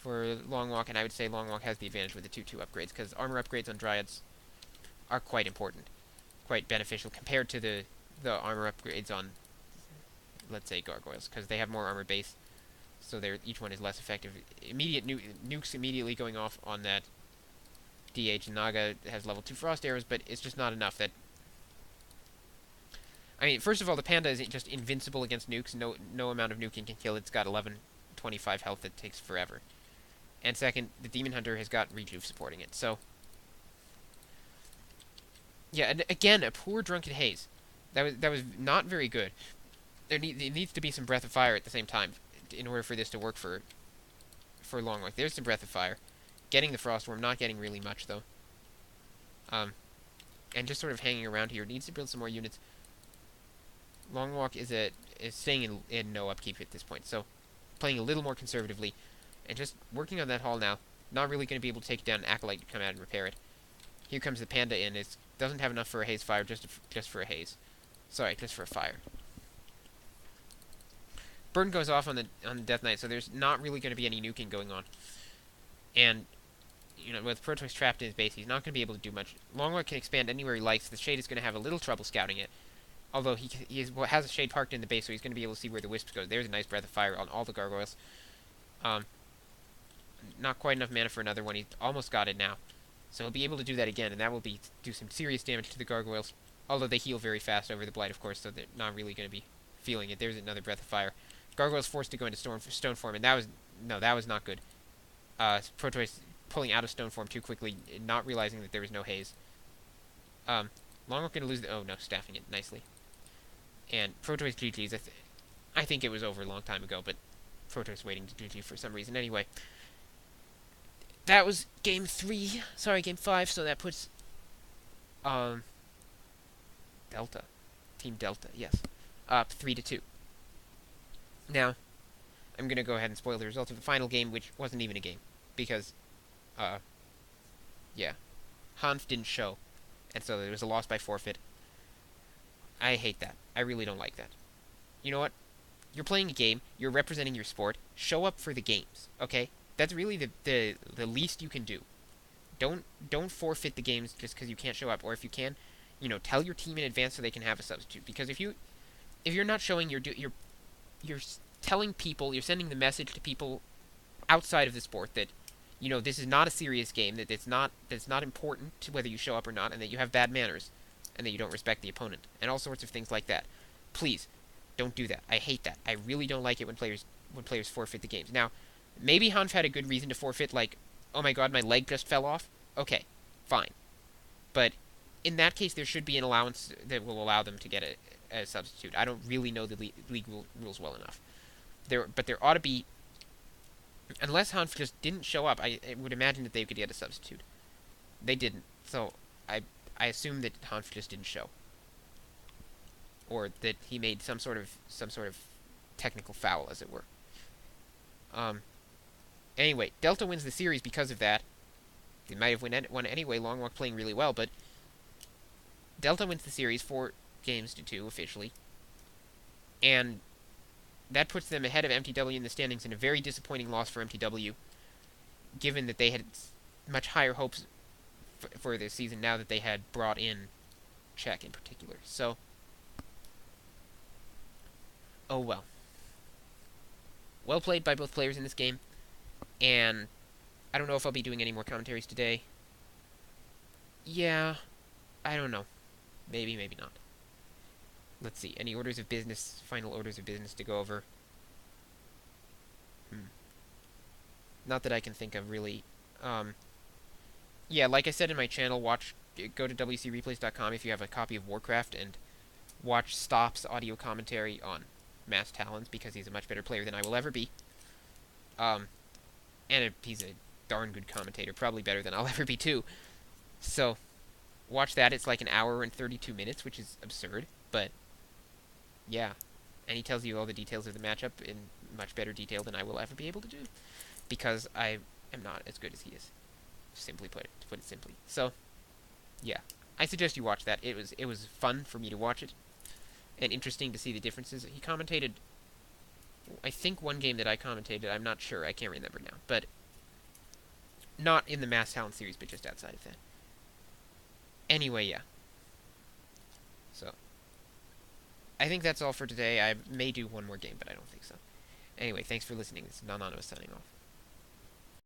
for LongWalk, and I would say LongWalk has the advantage with the 2-2 upgrades, because armor upgrades on Dryads are quite important, quite beneficial compared to the armor upgrades on, let's say, Gargoyles, because they have more armor base, so each one is less effective. Immediate nukes immediately going off on that DH. Naga has level 2 frost arrows, but it's just not enough. I mean, first of all, the Panda is just invincible against nukes. No amount of nuking can kill it. It's got 1125 health that takes forever. And second, the Demon Hunter has got Rejuve supporting it. So, yeah, and again, a poor Drunken Haze. That was not very good. There needs to be some Breath of Fire at the same time in order for this to work for LongWalk. There's some Breath of Fire. Getting the Frostworm, not getting really much, though. And just sort of hanging around here. Needs to build some more units. LongWalk is staying in no upkeep at this point, so playing a little more conservatively, and just working on that hall now. Not really going to be able to take down Acolyte to come out and repair it. Here comes the Panda in. It doesn't have enough for a Haze Fire, just for a Haze. Sorry, just for a Fire. Burn goes off on the Death Knight, so there's not really going to be any nuking going on. And, you know, with Protois trapped in his base, he's not going to be able to do much. LongWalk can expand anywhere he likes. The Shade is going to have a little trouble scouting it. Although he has a Shade parked in the base, so he's going to be able to see where the Wisps goes. There's a nice Breath of Fire on all the Gargoyles. Not quite enough mana for another one. He's almost got it now. So he'll be able to do that again, and that will do some serious damage to the Gargoyles. Although they heal very fast over the Blight, of course, so they're not really going to be feeling it. There's another Breath of Fire. Gargoyles forced to go into Stone Form, and that was not good. Protois pulling out of Stone Form too quickly, not realizing that there was no haze. LongWalk going to lose the... Oh, no, staffing it nicely. And Protois GG's. I think it was over a long time ago, but Protois waiting to GG for some reason. Anyway, that was game 3. Sorry, game 5. So that puts Delta, Team Delta, yes, up 3-2. Now, I'm gonna go ahead and spoil the result of the final game, which wasn't even a game, because yeah, Hanf didn't show, and so there was a loss by forfeit. I hate that. I really don't like that. You know what? You're playing a game. You're representing your sport. Show up for the games, okay? That's really the least you can do. Don't forfeit the games just because you can't show up. Or if you can, you know, tell your team in advance so they can have a substitute. Because if you're not showing, you're telling people, you're sending the message to people outside of the sport that, you know, this is not a serious game. That it's not important to whether you show up or not, and that you have bad manners, and that you don't respect the opponent, and all sorts of things like that. Please, don't do that. I hate that. I really don't like it when players forfeit the games. Now, maybe Hanf had a good reason to forfeit, like, oh my god, my leg just fell off. Okay, fine. But in that case, there should be an allowance that will allow them to get a substitute. I don't really know the league rules well enough. But there ought to be, unless Hanf just didn't show up, I would imagine that they could get a substitute. They didn't, so I assume that Hanf just didn't show, or that he made some sort of technical foul, as it were. Anyway, Delta wins the series because of that. They might have won anyway. LongWalk playing really well, but Delta wins the series 4-2 officially, and that puts them ahead of mTw in the standings in a very disappointing loss for mTw, given that they had much higher hopes for this season now that they had brought in Czech in particular. So, oh well. Well played by both players in this game, and I don't know if I'll be doing any more commentaries today. Yeah, I don't know. Maybe, maybe not. Let's see, any orders of business, final orders of business to go over? Not that I can think of, really. Yeah, like I said in my channel, go to wcreplays.com if you have a copy of Warcraft, and watch Stop's audio commentary on Mass Talons, because he's a much better player than I will ever be. And he's a darn good commentator, probably better than I'll ever be too. So, watch that. It's like an hour and 32 minutes, which is absurd, but yeah. And he tells you all the details of the matchup in much better detail than I will ever be able to do, because I am not as good as he is. Simply put it, to put it simply. So, yeah, I suggest you watch that. It was fun for me to watch it, and interesting to see the differences. He commentated, I think, one game that I commentated. I'm not sure. I can't remember now. But Not in the Mass Talent series, but just outside of that. Anyway, yeah. So, I think that's all for today. I may do one more game, but I don't think so. Anyway, thanks for listening. This is Nanano signing off.